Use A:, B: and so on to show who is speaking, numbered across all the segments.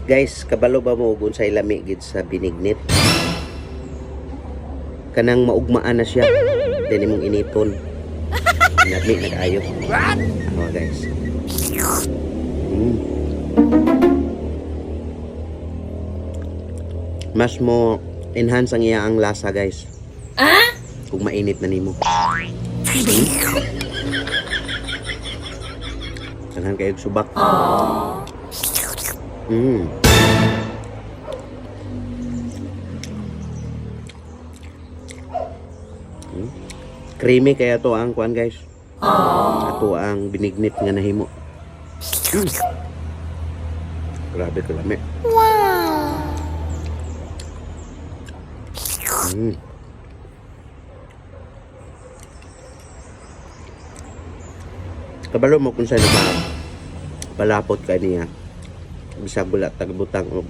A: Guys, kabalo ba mo kung sa ilami gid sa binignit? Kanang maugmaan na siya. Dili mong initon. Lami nag-ayo. Oh, guys. Mas mo enhance ang iyaang lasa, guys. Kung mainit na nimo. Kanang kayog subak. Creamy kaya to ang kuan, guys. Ato ang binignit nga nahimo. Grabe ka lami. Kabalo mo kung saan palapot ka niya. Bisag wala tagbutang og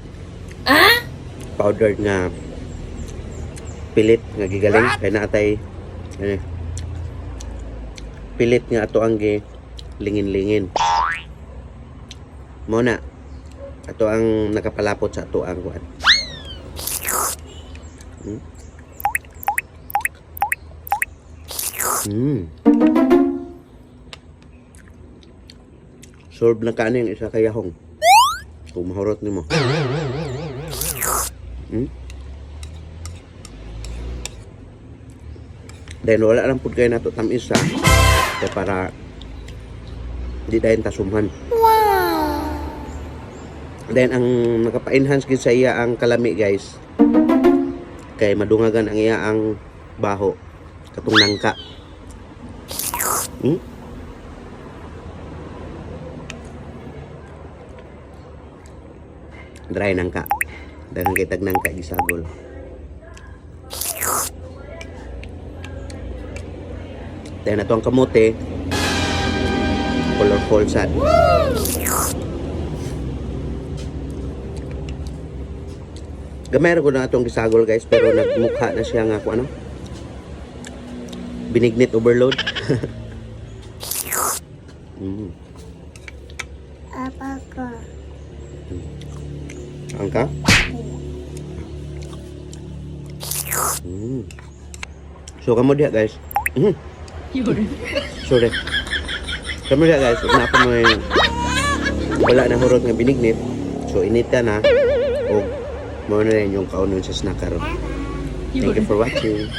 A: powder nga pilit nga gigaling kay naatay pilit nga ato ang lingin-lingin. Mo na ato ang nakapalapot sa ato ang kuan. Solve na kaano yung isa kayahong. Kung mahurot nimo. Dahil wala lang po kayo nato tamis ha. Kaya para di dahil tasumhan. Dahil ang nakapa-enhance gid sa iya ang kalami, guys. Kay madungagan ang iya ang baho. Katong nangka. Dry nangka. Daghang kay tag nangka gisagol. Dahil na ito ang kamote, colorful sad. Gamay ko na itong gisagol, guys, pero nagmukha na siya nga kung ano, binignit overload.
B: Apa ko?
A: Angka? So kamu dia, guys. Sorry. Kamu dia, guys. Kenapa mo wala na hurot nga binignit? So inita na. O mo na rin yung kaunon sa snacker. Thank you for watching.